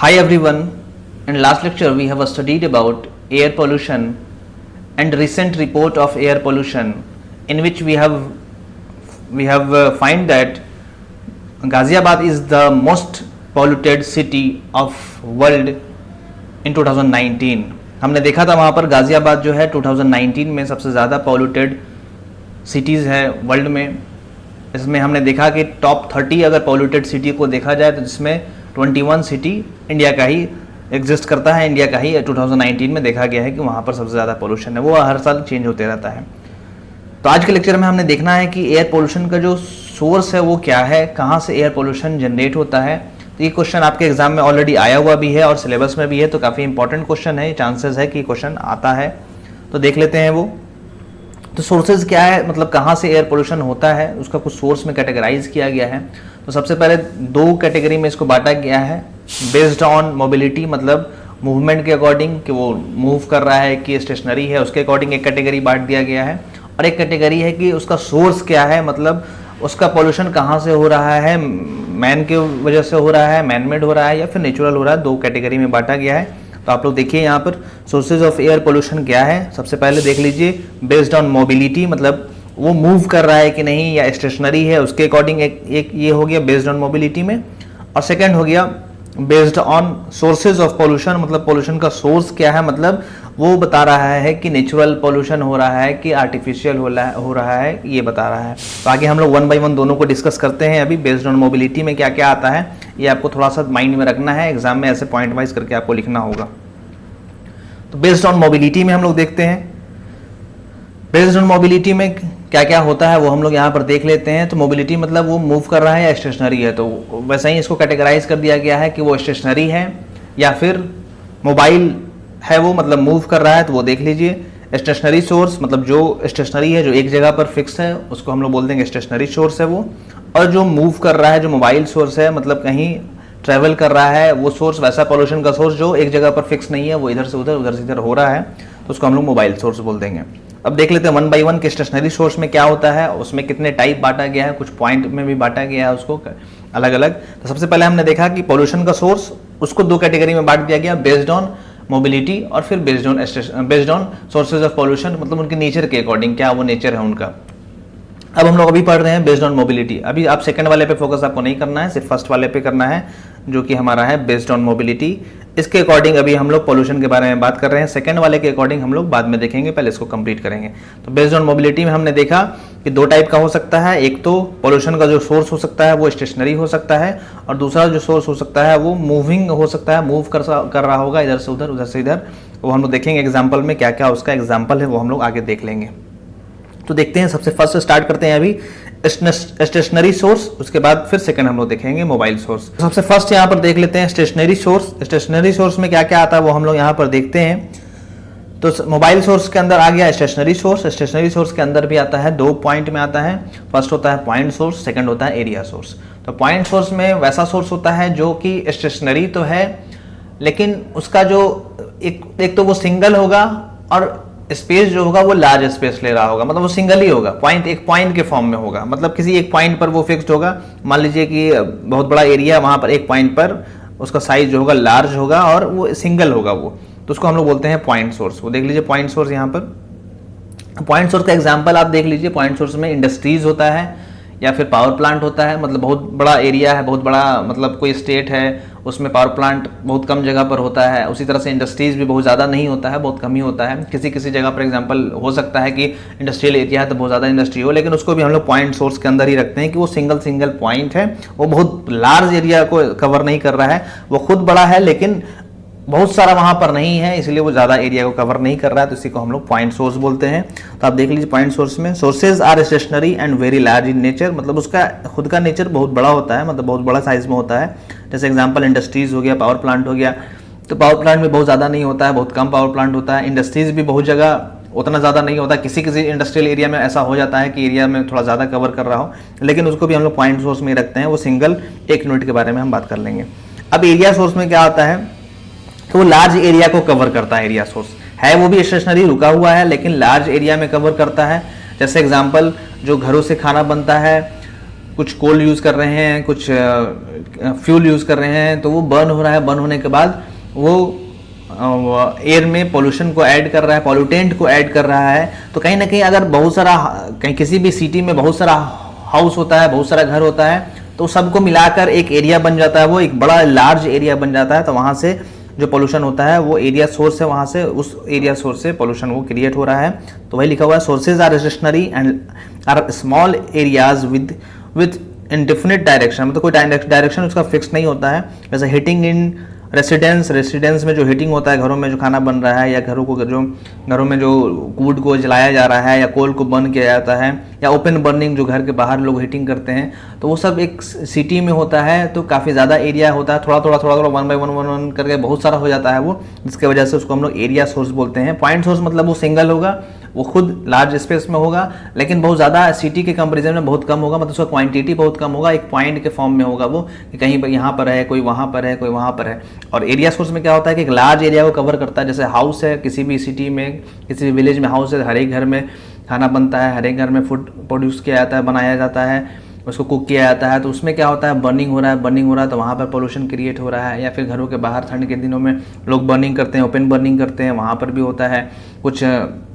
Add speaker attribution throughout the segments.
Speaker 1: Hi everyone. In last lecture we have studied about air pollution and recent report of air pollution in which we have find that Ghaziabad is the most polluted city of world in 2019. हमने देखा था वहाँ पर गाज़ियाबाद जो है 2019 में सबसे ज़्यादा पॉल्यूटेड सिटीज़ है वर्ल्ड में। इसमें हमने देखा कि टॉप 30 अगर पॉल्यूटेड सिटी को देखा जाए तो जिसमें 21 सिटी इंडिया का ही एग्जिस्ट करता है, इंडिया का ही 2019 में देखा गया है कि वहाँ पर सबसे ज़्यादा पोल्यूशन है। वो हर साल चेंज होते रहता है। तो आज के लेक्चर में हमने देखना है कि एयर पोल्यूशन का जो सोर्स है वो क्या है, कहाँ से एयर पोल्यूशन जनरेट होता है। तो ये क्वेश्चन आपके एग्जाम में ऑलरेडी आया हुआ भी है और सिलेबस में भी है, तो काफ़ी इंपॉर्टेंट क्वेश्चन है, चांसेस है कि क्वेश्चन आता है। तो देख लेते हैं वो। तो सोर्सेज क्या है, मतलब कहाँ से एयर पोल्यूशन होता है, उसका कुछ सोर्स में कैटेगराइज किया गया है। तो सबसे पहले दो कैटेगरी में इसको बांटा गया है, बेस्ड ऑन मोबिलिटी, मतलब मूवमेंट के अकॉर्डिंग कि वो मूव कर रहा है कि स्टेशनरी है, उसके अकॉर्डिंग एक कैटेगरी बांट दिया गया है। और एक कैटेगरी है कि उसका सोर्स क्या है, मतलब उसका पोल्यूशन कहाँ से हो रहा है, मैन के वजह से हो रहा है, मैन मेड हो रहा है या फिर नेचुरल हो रहा है। दो कैटेगरी में बांटा गया है। तो आप लोग देखिए यहाँ पर सोर्सेज ऑफ एयर पोल्यूशन क्या है। सबसे पहले देख लीजिए बेस्ड ऑन मोबिलिटी, मतलब वो मूव कर रहा है कि नहीं या स्टेशनरी है, उसके अकॉर्डिंग एक ये हो गया बेस्ड ऑन मोबिलिटी में। और सेकंड हो गया based on sources of pollution, मतलब पोल्यूशन का सोर्स क्या है, मतलब वो बता रहा है कि नेचुरल पोल्यूशन हो रहा है कि आर्टिफिशियल हो रहा है, ये बता रहा है। तो आगे हम लोग वन बाय वन दोनों को डिस्कस करते हैं। अभी बेस्ड ऑन मोबिलिटी में क्या क्या आता है ये आपको थोड़ा सा माइंड में रखना है, एग्जाम में ऐसे पॉइंट वाइज करके आपको लिखना होगा। तो बेस्ड ऑन मोबिलिटी में हम लोग देखते हैं, बेस्ड ऑन मोबिलिटी में क्या क्या होता है वो हम लोग यहाँ पर देख लेते हैं। तो मोबिलिटी मतलब वो मूव कर रहा है या स्टेशनरी है, तो वैसा ही इसको कैटेगराइज कर दिया गया है कि वो स्टेशनरी है या फिर मोबाइल है, वो मतलब मूव कर रहा है। तो वो देख लीजिए स्टेशनरी सोर्स, मतलब जो स्टेशनरी है, जो एक जगह पर फिक्स है, उसको हम लोग बोल देंगे स्टेशनरी सोर्स है वो। और जो मूव कर रहा है, जो मोबाइल सोर्स है, मतलब कहीं ट्रैवल कर रहा है, वो सोर्स वैसा पोल्यूशन का सोर्स जो एक जगह पर फिक्स नहीं है, वो इधर से उधर उधर से इधर हो रहा है, तो उसको हम लोग मोबाइल सोर्स बोल देंगे। अब देख लेते हैं वन बाय वन कि स्टेशनरी सोर्स में क्या होता है, उसमें कितने टाइप बांटा गया है, कुछ पॉइंट में भी बांटा गया है उसको अलग अलग। तो सबसे पहले हमने देखा कि पोल्यूशन का सोर्स, उसको दो कैटेगरी में बांट दिया गया, बेस्ड ऑन मोबिलिटी और फिर based on sources of pollution, मतलब उनके नेचर के अकॉर्डिंग क्या वो नेचर है उनका। अब हम लोग अभी पढ़ रहे हैं बेस्ड ऑन मोबिलिटी। अभी आप सेकंड वाले पे फोकस आपको नहीं करना है, सिर्फ फर्स्ट वाले पे करना है जो कि हमारा है बेस्ड ऑन मोबिलिटी। इसके अकॉर्डिंग अभी हम लोग पोल्यूशन के बारे में बात कर रहे हैं, सेकंड वाले के अकॉर्डिंग हम लोग बाद में देखेंगे, पहले इसको कंप्लीट करेंगे। तो बेस्ड ऑन मोबिलिटी में हमने देखा कि दो टाइप का हो सकता है, एक तो पोल्यूशन का जो सोर्स हो सकता है वो स्टेशनरी हो सकता है, और दूसरा जो सोर्स हो सकता है वो मूविंग हो सकता है, मूव कर रहा होगा इधर से उधर उधर से इधर। वो हम लोग देखेंगे एग्जाम्पल में क्या क्या उसका एग्जाम्पल है, वो हम लोग आगे देख लेंगे। तो देखते हैं, सबसे फर्स्ट स्टार्ट करते हैं अभी स्टेशनरी सोर्स, उसके बाद फिर सेकंड हम लोग देखेंगे मोबाइल सोर्स। सबसे फर्स्ट यहाँ पर देख लेते हैं स्टेशनरी सोर्स। स्टेशनरी सोर्स में क्या क्या आता है वो हम लोग यहाँ पर देखते हैं। तो मोबाइल सोर्स के अंदर आ गया स्टेशनरी सोर्स। स्टेशनरी सोर्स के अंदर भी आता है, दो पॉइंट में आता है। फर्स्ट होता है पॉइंट सोर्स, सेकंड होता है एरिया सोर्स। तो पॉइंट सोर्स में वैसा सोर्स होता है जो कि स्टेशनरी तो है, लेकिन उसका जो एक तो वो सिंगल होगा और स्पेस जो होगा वो लार्ज स्पेस ले रहा होगा, मतलब वो सिंगल ही होगा, एक पॉइंट के फॉर्म में होगा, मतलब किसी एक पॉइंट पर वो फिक्स्ड होगा। मान लीजिए कि बहुत बड़ा एरिया, वहां पर एक पॉइंट पर उसका साइज जो होगा लार्ज होगा और वो सिंगल होगा वो, तो उसको हम लोग बोलते हैं पॉइंट सोर्स। वो देख लीजिए पॉइंट सोर्स, यहाँ पर पॉइंट सोर्स का एग्जाम्पल आप देख लीजिए। पॉइंट सोर्स में इंडस्ट्रीज होता है या फिर पावर प्लांट होता है, मतलब बहुत बड़ा एरिया है, बहुत बड़ा, मतलब कोई स्टेट है उसमें पावर प्लांट बहुत कम जगह पर होता है। उसी तरह से इंडस्ट्रीज भी बहुत ज़्यादा नहीं होता है, बहुत कम ही होता है। किसी किसी जगह पर एग्जांपल हो सकता है कि इंडस्ट्रियल एरिया है तो बहुत ज़्यादा इंडस्ट्री हो, लेकिन उसको भी हम लोग पॉइंट सोर्स के अंदर ही रखते हैं कि वो सिंगल पॉइंट है, वो बहुत लार्ज एरिया को कवर नहीं कर रहा है, वो खुद बड़ा है लेकिन बहुत सारा वहां पर नहीं है, इसलिए वो ज्यादा एरिया को कवर नहीं कर रहा है, तो इसी को हम लोग पॉइंट सोर्स बोलते हैं। तो आप देख लीजिए पॉइंट सोर्स में sources are stationary and very large in nature, मतलब उसका खुद का नेचर बहुत बड़ा होता है, मतलब बहुत बड़ा साइज में होता है। जैसे एग्जांपल इंडस्ट्रीज हो गया, पावर प्लांट हो गया, तो पावर प्लांट में बहुत ज़्यादा नहीं होता है, बहुत कम पावर प्लांट होता है। इंडस्ट्रीज भी बहुत जगह उतना ज़्यादा नहीं होता, किसी किसी इंडस्ट्रियल एरिया में ऐसा हो जाता है कि एरिया में थोड़ा ज़्यादा कवर कर रहा हो, लेकिन उसको भी हम लोग पॉइंट सोर्स में रखते हैं। वो सिंगल एक यूनिट के बारे में हम बात कर लेंगे। अब एरिया सोर्स में क्या होता है, तो वो लार्ज एरिया को कवर करता है। एरिया सोर्स है वो भी स्टेशनरी रुका हुआ है, लेकिन लार्ज एरिया में कवर करता है। जैसे एग्जांपल जो घरों से खाना बनता है कुछ कोल यूज़ कर रहे हैं, कुछ फ्यूल यूज़ कर रहे हैं, तो वो बर्न हो रहा है, बर्न होने के बाद वो एयर में पोल्यूशन को ऐड कर रहा है, पॉल्यूटेंट को ऐड कर रहा है। तो कहीं ना कहीं अगर बहुत सारा, कहीं किसी भी सिटी में बहुत सारा हाउस होता है, बहुत सारा घर होता है, तो सबको मिलाकर एक एरिया बन जाता है, वो एक बड़ा लार्ज एरिया बन जाता है। तो वहाँ से जो पोल्यूशन होता है वो एरिया सोर्स है, वहाँ से उस एरिया सोर्स से पोल्यूशन वो क्रिएट हो रहा है। तो वही लिखा हुआ है, sources are stationary and are small areas with indefinite direction, मतलब कोई डायरेक्शन उसका फिक्स नहीं होता है। जैसे हीटिंग इन रेसिडेंस में जो हीटिंग होता है, घरों में जो खाना बन रहा है, या घरों में जो वुड को जलाया जा रहा है या कोल को बर्न किया जाता है, या ओपन बर्निंग जो घर के बाहर लोग हीटिंग करते हैं, तो वो सब एक सिटी में होता है। तो काफ़ी ज़्यादा एरिया होता है, थोड़ा थोड़ा 1 बाय 1 करके बहुत सारा हो जाता है वो, जिसकी वजह से उसको हम लोग एरिया सोर्स बोलते हैं। पॉइंट सोर्स मतलब वो सिंगल होगा, वो खुद लार्ज स्पेस में होगा, लेकिन बहुत ज़्यादा सिटी के कंपेरिजन में बहुत कम होगा, मतलब उसका क्वांटिटी बहुत कम होगा, एक पॉइंट के फॉर्म में होगा वो, कि कहीं पर यहाँ पर है, कोई वहाँ पर है, कोई वहाँ पर है। और एरिया सोर्स में क्या होता है कि एक लार्ज एरिया को कवर करता है। जैसे हाउस है, किसी भी सिटी में, किसी भी विलेज में हाउस है, हर एक घर में खाना बनता है, हर एक घर में फूड प्रोड्यूस किया जाता है, बनाया जाता है, उसको कुक किया जाता है। तो उसमें क्या होता है, बर्निंग हो रहा है, तो वहाँ पर पोल्यूशन क्रिएट हो रहा है। या फिर घरों के बाहर ठंड के दिनों में लोग बर्निंग करते हैं, ओपन बर्निंग करते हैं, वहाँ पर भी होता है। कुछ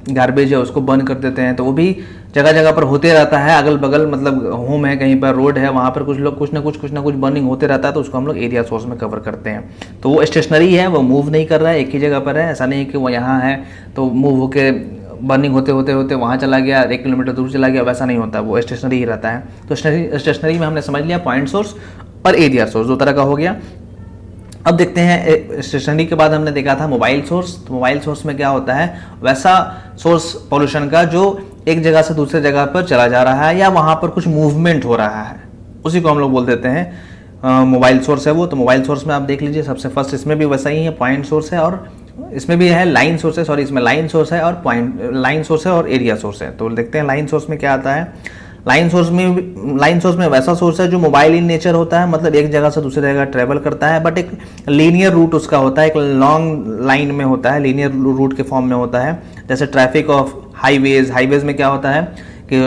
Speaker 1: गार्बेज है उसको बर्न कर देते हैं, तो वो भी जगह जगह पर होते रहता है। अगल बगल मतलब होम है, कहीं पर रोड है, वहाँ पर कुछ लोग कुछ ना कुछ बर्निंग होते रहता है, तो उसको हम लोग एरिया सोर्स में कवर करते हैं। तो वो स्टेशनरी है, वो मूव नहीं कर रहा है, एक ही जगह पर है। ऐसा नहीं कि वो यहाँ है तो मूव होके बर्निंग होते होते वहाँ चला गया, 1 किलोमीटर दूर चला गया, वैसा नहीं होता, वो स्टेशनरी ही रहता है। तो स्टेशनरी में हमने समझ लिया पॉइंट सोर्स और एरिया सोर्स, 2 तरह का हो गया। अब देखते हैं स्टेशनरी के बाद हमने देखा था मोबाइल सोर्स। तो मोबाइल सोर्स में क्या होता है, वैसा सोर्स पोल्यूशन का जो एक जगह से दूसरे जगह पर चला जा रहा है, या वहाँ पर कुछ मूवमेंट हो रहा है, उसी को हम लोग बोल देते हैं मोबाइल सोर्स है वो। तो मोबाइल सोर्स में आप देख लीजिए, सबसे फर्स्ट इसमें भी वैसा ही है, पॉइंट सोर्स है, और इसमें भी है लाइन सोर्स है, सॉरी इसमें लाइन सोर्स है और लाइन सोर्स है और एरिया सोर्स है। तो देखते हैं लाइन सोर्स में क्या आता है। लाइन सोर्स में वैसा सोर्स है जो मोबाइल इन नेचर होता है, मतलब एक जगह से दूसरी जगह ट्रेवल करता है, बट एक लीनियर रूट उसका होता है, एक लॉन्ग लाइन में होता है, लीनियर रूट के फॉर्म में होता है। जैसे ट्रैफिक ऑफ हाईवेज में क्या होता है कि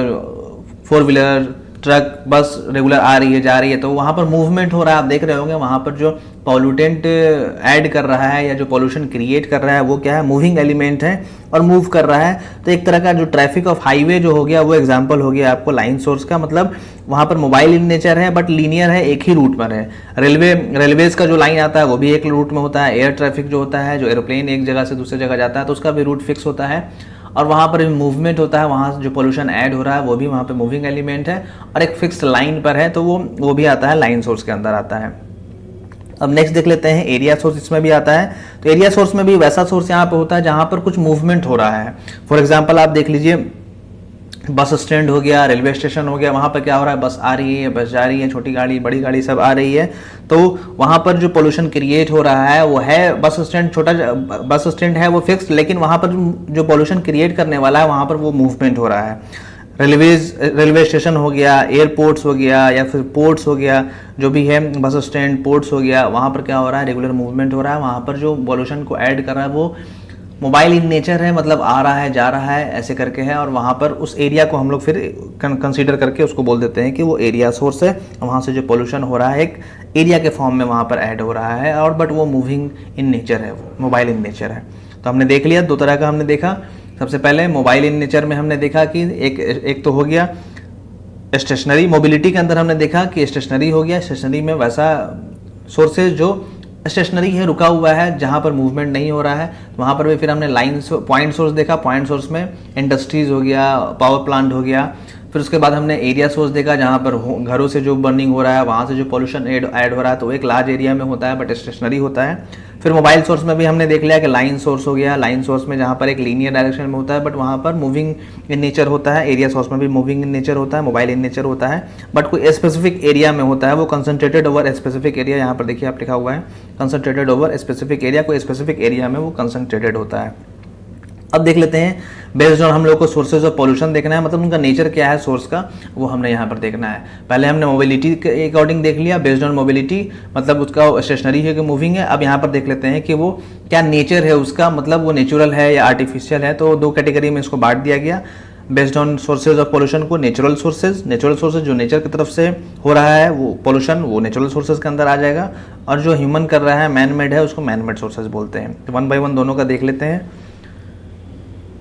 Speaker 1: 4 व्हीलर, ट्रक, बस रेगुलर आ रही है, जा रही है, तो वहाँ पर मूवमेंट हो रहा है। आप देख रहे होंगे वहाँ पर जो पॉल्यूटेंट ऐड कर रहा है या जो पॉल्यूशन क्रिएट कर रहा है वो क्या है, मूविंग एलिमेंट है और मूव कर रहा है। तो एक तरह का जो ट्रैफिक ऑफ हाईवे जो हो गया वो एग्जांपल हो गया आपको लाइन सोर्स का, मतलब वहाँ पर मोबाइल इन नेचर है बट लीनियर है, एक ही रूट पर है। रेलवेज का जो लाइन आता है वो भी एक रूट में होता है। एयर ट्रैफिक जो होता है, जो एरोप्लेन एक जगह से दूसरी जगह जाता है, तो उसका भी रूट फिक्स होता है और वहाँ पर मूवमेंट होता है, वहाँ जो पोल्यूशन ऐड हो रहा है वो भी वहाँ पे मूविंग एलिमेंट है और एक फिक्स लाइन पर है, तो वो भी आता है लाइन सोर्स के अंदर आता है। अब नेक्स्ट देख लेते हैं एरिया सोर्स, इसमें भी आता है। तो एरिया सोर्स में भी वैसा सोर्स यहाँ पे होता है जहाँ पर कुछ मूवमेंट हो रहा है। फॉर एग्जाम्पल आप देख लीजिए, बस स्टैंड हो गया, रेलवे स्टेशन हो गया, वहाँ पर क्या हो रहा है, बस आ रही है, बस जा रही है, छोटी गाड़ी बड़ी गाड़ी सब आ रही है, तो वहाँ पर जो पोल्यूशन क्रिएट हो रहा है वो है बस स्टैंड, छोटा बस स्टैंड है वो फिक्स, लेकिन वहाँ पर जो पोल्यूशन क्रिएट करने वाला है वहाँ पर वो मूवमेंट हो रहा है। रेलवे स्टेशन हो गया, एयरपोर्ट्स हो गया या फिर पोर्ट्स हो गया, जो भी है बस स्टैंड, पोर्ट्स हो गया, वहाँ पर क्या हो रहा है, रेगुलर मूवमेंट हो रहा है। वहाँ पर जो पोल्यूशन को ऐड कर रहा है वो मोबाइल इन नेचर है, मतलब आ रहा है जा रहा है ऐसे करके है, और वहाँ पर उस एरिया को हम लोग फिर कंसीडर करके उसको बोल देते हैं कि वो एरिया सोर्स है। वहाँ से जो पोल्यूशन हो रहा है एक एरिया के फॉर्म में वहाँ पर ऐड हो रहा है, और बट वो मूविंग इन नेचर है, वो मोबाइल इन नेचर है। तो हमने देख लिया, 2 तरह का हमने देखा। सबसे पहले मोबाइल इन नेचर में हमने देखा कि एक तो हो गया स्टेशनरी। मोबिलिटी के अंदर हमने देखा कि स्टेशनरी हो गया, स्टेशनरी में वैसा सोर्सेज जो स्टेशनरी है, रुका हुआ है, जहाँ पर मूवमेंट नहीं हो रहा है। तो वहाँ पर भी फिर हमने पॉइंट सोर्स देखा। पॉइंट सोर्स में इंडस्ट्रीज हो गया, पावर प्लांट हो गया। फिर उसके बाद हमने एरिया सोर्स देखा, जहाँ पर घरों से जो बर्निंग हो रहा है, वहाँ से जो पोल्यूशन ऐड हो रहा है, तो एक लार्ज एरिया में होता है बट स्टेशनरी होता है। फिर मोबाइल सोर्स में भी हमने देख लिया कि लाइन सोर्स हो गया। लाइन सोर्स में जहाँ पर एक लीनियर डायरेक्शन में होता है बट वहाँ पर मूविंग इन नेचर होता है। एरिया सोर्स में भी मूविंग इन नेचर होता है, मोबाइल इन नेचर होता है, बट कोई स्पेसिफिक एरिया में होता है, वो कंसंट्रेटेड ओवर स्पेसिफिक एरिया। यहाँ पर देखिए आप लिखा हुआ है कंसंट्रेटेड ओवर स्पेसिफिक एरिया, कोई स्पेसिफिक एरिया में वो कंसंट्रेटेड होता है। अब देख लेते हैं बेस्ड ऑन हम लोग को सोर्सेज ऑफ पोल्यूशन देखना है, मतलब उनका नेचर क्या है सोर्स का, वो हमने यहाँ पर देखना है। पहले हमने मोबिलिटी के अकॉर्डिंग देख लिया, बेस्ड ऑन मोबिलिटी मतलब उसका स्टेशनरी है कि मूविंग है। अब यहाँ पर देख लेते हैं कि वो क्या नेचर है उसका, मतलब वो नेचुरल है या आर्टिफिशियल है। तो 2 कैटेगरी में इसको बांट दिया गया। Based on sources of pollution को नेचुरल सोर्सेज जो नेचर की तरफ से हो रहा है वो पोल्यूशन, वो नेचुरल सोर्सेज के अंदर आ जाएगा, और जो ह्यूमन कर रहा है मैन मेड है उसको मैन मेड सोर्सेज बोलते हैं। तो वन बाय वन दोनों का देख लेते हैं।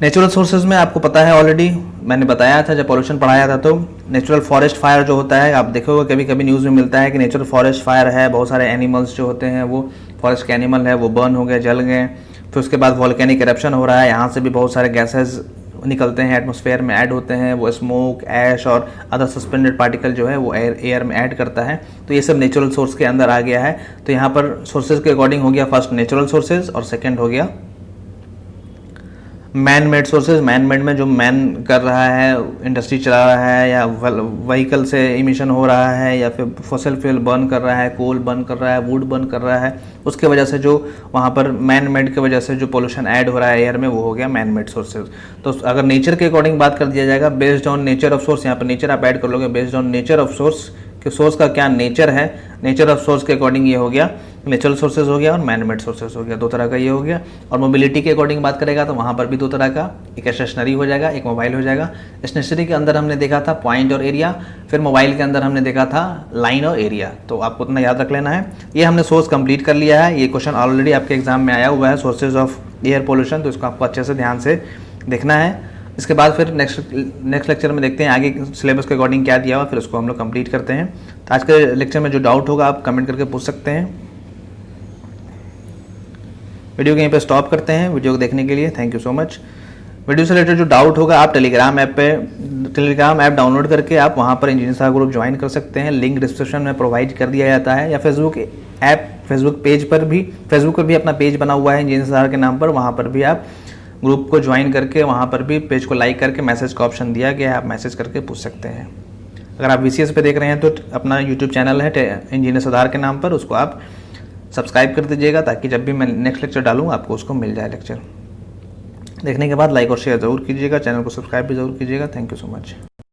Speaker 1: नेचुरल सोर्सेज में आपको पता है ऑलरेडी, मैंने बताया था जब पॉल्यूशन पढ़ाया था, तो नेचुरल फॉरेस्ट फायर जो होता है, आप देखोगे कभी कभी न्यूज़ में मिलता है कि नेचुरल फॉरेस्ट फायर है, बहुत सारे एनिमल्स जो होते हैं वो फॉरेस्ट के एनिमल है वो बर्न हो गए, जल गए, फिर उसके बाद वॉल्केनिक इरप्शन हो रहा है, यहाँ से भी बहुत सारे गैसेज निकलते हैं, एटमॉस्फेयर में ऐड होते हैं, वो स्मोक, ऐश और अदर सस्पेंडेड पार्टिकल जो है वो एयर में ऐड करता है। तो ये सब नेचुरल सोर्स के अंदर आ गया है। तो यहाँ पर सोर्सेज के अकॉर्डिंग हो गया फर्स्ट नेचुरल सोर्सेज, और सेकेंड हो गया man made sources. Man made में जो मैन कर रहा है, इंडस्ट्री चला रहा है, या व्हीकल से इमिशन हो रहा है, या फिर फॉसिल फ्यूल बर्न कर रहा है, कोल बर्न कर रहा है, वुड बर्न कर रहा है, उसके वजह से जो वहाँ पर मैन मेड की वजह से जो पोल्यूशन ऐड हो रहा है एयर में, वो हो गया मैन मेड सोर्सेज। तो अगर नेचर के अकॉर्डिंग बात कर दिया जाएगा, based on nature of source, यहाँ पर नेचर आप ऐड कर लोगे, based on nature of source कि सोर्स का क्या नेचर है, नेचर ऑफ सोर्स के अकॉर्डिंग ये हो गया नेचुरल सोर्सेज हो गया और मैन मेड सोर्सेज हो गया, दो तरह का ये हो गया। और मोबिलिटी के अकॉर्डिंग बात करेगा तो वहाँ पर भी दो तरह का, एक स्टेशनरी हो जाएगा, एक मोबाइल हो जाएगा। स्टेशनरी के अंदर हमने देखा था पॉइंट और एरिया, फिर मोबाइल के अंदर हमने देखा था लाइन और एरिया, तो आपको उतना याद रख लेना है। ये हमने सोर्स कंप्लीट कर लिया है, ये क्वेश्चन ऑलरेडी आपके एग्जाम में आया हुआ है, सोर्सेज ऑफ एयर पोल्यूशन, तो इसको आपको अच्छे से ध्यान से देखना है। इसके बाद फिर नेक्स्ट लेक्चर में देखते हैं आगे सिलेबस के अकॉर्डिंग क्या दिया हुआ, फिर उसको हम लोग कंप्लीट करते हैं। तो आज के लेक्चर में जो डाउट होगा आप कमेंट करके पूछ सकते हैं। वीडियो को यहीं पे स्टॉप करते हैं। वीडियो को देखने के लिए thank you so much. Video से रिलेटेड जो डाउट होगा आप टेलीग्राम ऐप डाउनलोड करके आप वहाँ पर इंजीनियर साहब ग्रुप ज्वाइन कर सकते हैं, लिंक डिस्क्रिप्शन में प्रोवाइड कर दिया जाता है, या फेसबुक पेज पर भी अपना पेज बना हुआ है इंजीनियर साहब के नाम पर, वहाँ पर भी आप ग्रुप को ज्वाइन करके वहाँ पर भी पेज को लाइक करके मैसेज का ऑप्शन दिया गया है, आप मैसेज करके पूछ सकते हैं। अगर आप VCS पे देख रहे हैं तो अपना यूट्यूब चैनल है इंजीनियर आधार के नाम पर, उसको आप सब्सक्राइब कर दीजिएगा ताकि जब भी मैं नेक्स्ट लेक्चर डालूँ आपको उसको मिल जाए। लेक्चर देखने के बाद लाइक और शेयर ज़रूर कीजिएगा, चैनल को सब्सक्राइब भी ज़रूर कीजिएगा। Thank you so much.